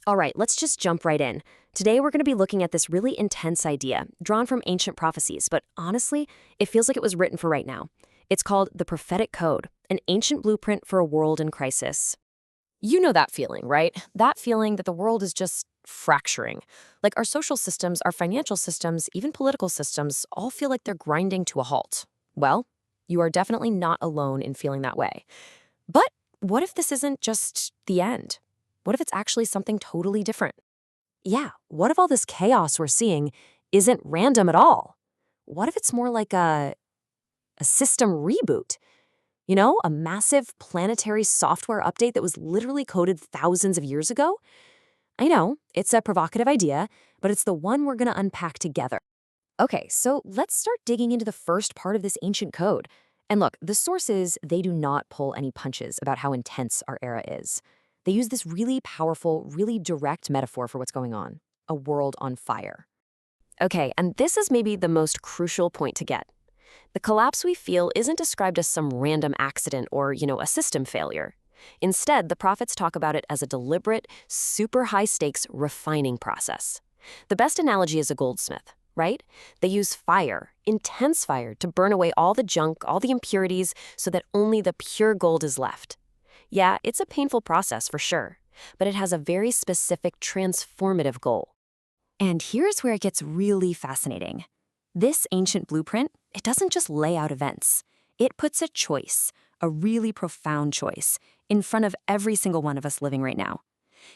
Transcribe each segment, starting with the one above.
All right, let's just jump right in. Today we're going to be looking at this really intense idea, drawn from ancient prophecies, but honestly, it feels like it was written for right now. It's called the Prophetic Code, an ancient blueprint for a world in crisis. You know that feeling, right? That feeling that the world is just fracturing. Like our social systems, our financial systems, even political systems all feel like they're grinding to a halt. Well, you are definitely not alone in feeling that way. But what if this isn't just the end? What if it's actually something totally different? Yeah, what if all this chaos we're seeing isn't random at all? What if it's more like a system reboot? You know, a massive planetary software update that was literally coded thousands of years ago? I know, it's a provocative idea, but it's the one we're going to unpack together. Okay, so let's start digging into the first part of this ancient code. And look, the sources, they do not pull any punches about how intense our era is. They use this really powerful, really direct metaphor for what's going on: a world on fire. Okay, and this is maybe the most crucial point to get. The collapse we feel isn't described as some random accident or, a system failure. Instead, the prophets talk about it as a deliberate, super high stakes refining process. The best analogy is a goldsmith, right? They use fire, intense fire, to burn away all the junk, all the impurities, so that only the pure gold is left. Yeah, it's a painful process for sure, but it has a very specific transformative goal. And here's where it gets really fascinating. This ancient blueprint, it doesn't just lay out events. It puts a choice, a really profound choice, in front of every single one of us living right now.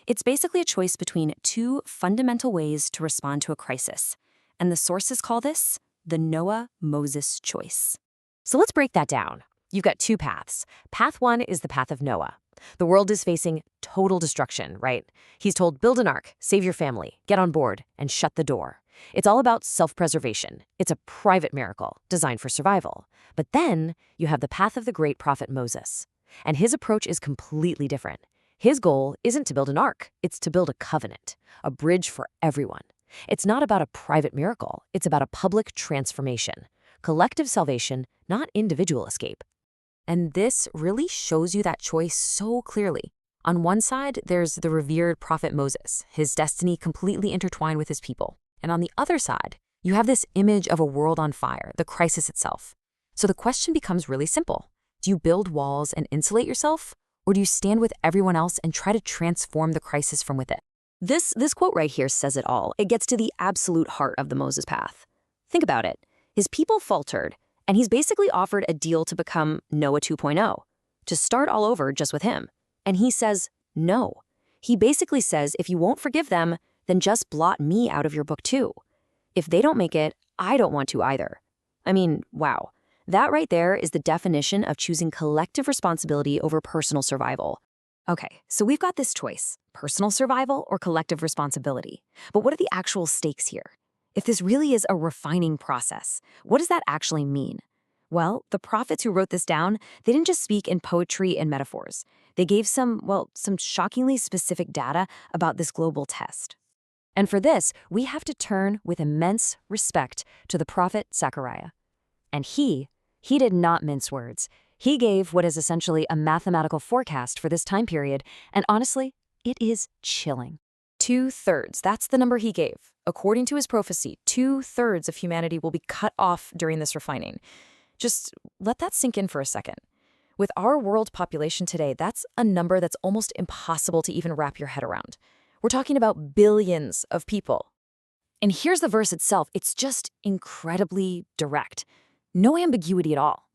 It's basically a choice between two fundamental ways to respond to a crisis. And the sources call this the Noah-Moses choice. So let's break that down. You've got two paths. Path one is the path of Noah. The world is facing total destruction, right? He's told, build an ark, save your family, get on board, and shut the door. It's all about self-preservation. It's a private miracle designed for survival. But then you have the path of the great prophet Moses. And his approach is completely different. His goal isn't to build an ark. It's to build a covenant, a bridge for everyone. It's not about a private miracle. It's about a public transformation, collective salvation, not individual escape. And this really shows you that choice so clearly. On one side, there's the revered prophet Moses, his destiny completely intertwined with his people. And on the other side, you have this image of a world on fire, the crisis itself. So the question becomes really simple. Do you build walls and insulate yourself? Or do you stand with everyone else and try to transform the crisis from within? This quote right here says it all. It gets to the absolute heart of the Moses path. Think about it. His people faltered, and he's basically offered a deal to become Noah 2.0, to start all over just with him. And he says no. He basically says, if you won't forgive them, then just blot me out of your book too. If they don't make it, I don't want to either. I mean, wow. That right there is the definition of choosing collective responsibility over personal survival. Okay, so we've got this choice, personal survival or collective responsibility. But what are the actual stakes here? If this really is a refining process, what does that actually mean? Well, the prophets who wrote this down, they didn't just speak in poetry and metaphors. They gave some shockingly specific data about this global test. And for this, we have to turn with immense respect to the prophet Zechariah. And he did not mince words. He gave what is essentially a mathematical forecast for this time period, and honestly, it is chilling. 2/3, that's the number he gave. According to his prophecy, 2/3 of humanity will be cut off during this refining. Just let that sink in for a second. With our world population today, that's a number that's almost impossible to even wrap your head around. We're talking about billions of people. And here's the verse itself. It's just incredibly direct. No ambiguity at all.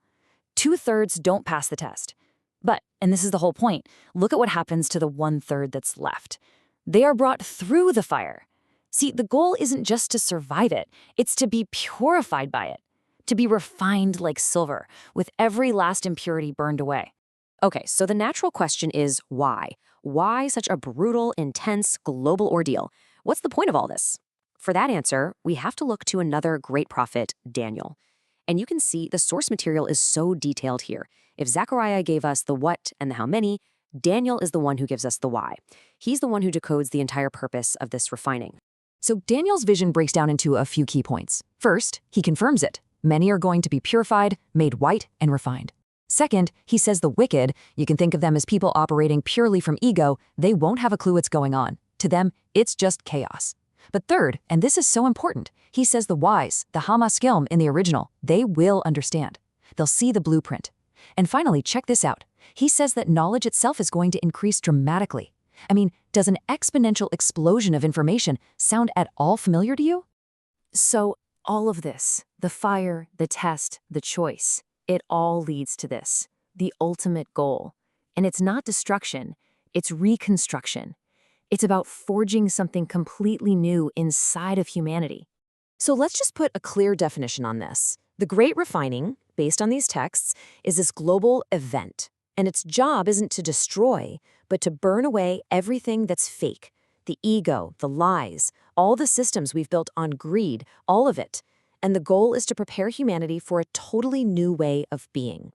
2/3 don't pass the test. But, and this is the whole point, look at what happens to the 1/3 that's left. They are brought through the fire. See, the goal isn't just to survive it. It's to be purified by it, to be refined like silver, with every last impurity burned away. Okay, so the natural question is why? Why such a brutal, intense, global ordeal? What's the point of all this? For that answer, we have to look to another great prophet, Daniel. And you can see the source material is so detailed here. If Zechariah gave us the what and the how many, Daniel is the one who gives us the why. He's the one who decodes the entire purpose of this refining. So Daniel's vision breaks down into a few key points. First, he confirms it. Many are going to be purified, made white, and refined. Second, he says the wicked, you can think of them as people operating purely from ego, they won't have a clue what's going on. To them, it's just chaos. But third, and this is so important, he says the wise, the Hamaskilm in the original, they will understand. They'll see the blueprint. And finally, check this out. He says that knowledge itself is going to increase dramatically. I mean, does an exponential explosion of information sound at all familiar to you? So, all of this, the fire, the test, the choice, it all leads to this, the ultimate goal. And it's not destruction, it's reconstruction. It's about forging something completely new inside of humanity. So let's just put a clear definition on this. The Great Refining, based on these texts, is this global event. And its job isn't to destroy, but to burn away everything that's fake. The ego, the lies, all the systems we've built on greed, all of it. And the goal is to prepare humanity for a totally new way of being.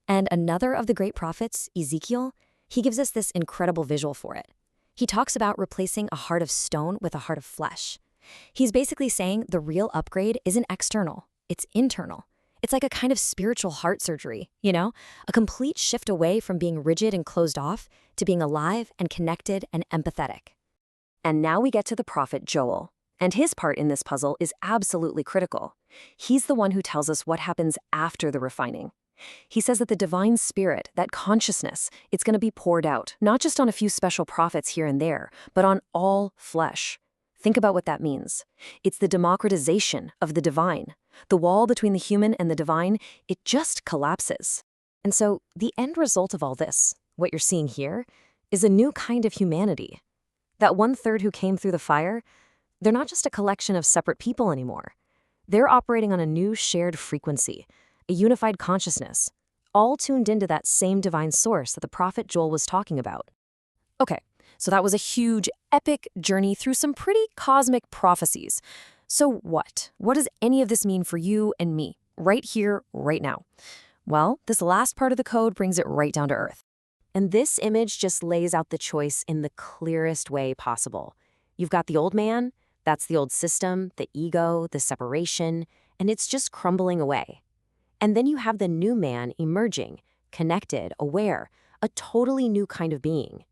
And another of the great prophets, Ezekiel, he gives us this incredible visual for it. He talks about replacing a heart of stone with a heart of flesh. He's basically saying the real upgrade isn't external, it's internal. It's like a kind of spiritual heart surgery, a complete shift away from being rigid and closed off to being alive and connected and empathetic. And now we get to the prophet Joel. And his part in this puzzle is absolutely critical. He's the one who tells us what happens after the refining. He says that the divine spirit, that consciousness, it's going to be poured out, not just on a few special prophets here and there, but on all flesh. Think about what that means. It's the democratization of the divine. The wall between the human and the divine, it just collapses. And so the end result of all this, what you're seeing here, is a new kind of humanity. That 1/3 who came through the fire, they're not just a collection of separate people anymore. They're operating on a new shared frequency, a unified consciousness, all tuned into that same divine source that the prophet Joel was talking about. Okay, so that was a huge, epic journey through some pretty cosmic prophecies. So what? What does any of this mean for you and me, right here, right now? Well, this last part of the code brings it right down to earth. And this image just lays out the choice in the clearest way possible. You've got the old man, that's the old system, the ego, the separation, and it's just crumbling away. And then you have the new man emerging, connected, aware, a totally new kind of being.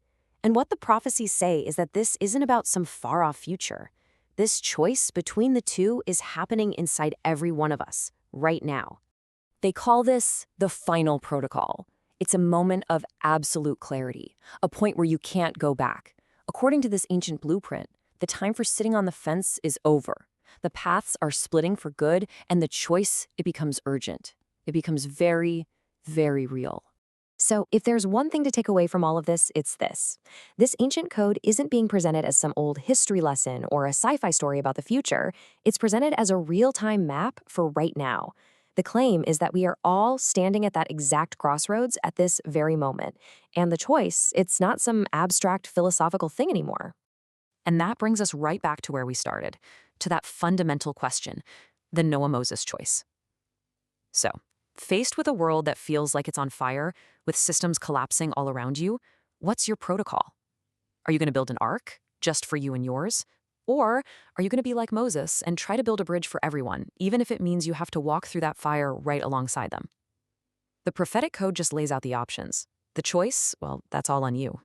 And what the prophecies say is that this isn't about some far-off future. This choice between the two is happening inside every one of us, right now. They call this the final protocol. It's a moment of absolute clarity, a point where you can't go back. According to this ancient blueprint, the time for sitting on the fence is over. The paths are splitting for good, and the choice, it becomes urgent. It becomes very, very real. So if there's one thing to take away from all of this, it's this. This ancient code isn't being presented as some old history lesson or a sci-fi story about the future. It's presented as a real-time map for right now. The claim is that we are all standing at that exact crossroads at this very moment. And the choice, it's not some abstract philosophical thing anymore. And that brings us right back to where we started, to that fundamental question, the Noah Moses choice. So, faced with a world that feels like it's on fire, with systems collapsing all around you, what's your protocol? Are you going to build an ark, just for you and yours? Or are you going to be like Moses and try to build a bridge for everyone, even if it means you have to walk through that fire right alongside them? The prophetic code just lays out the options. The choice, well, that's all on you.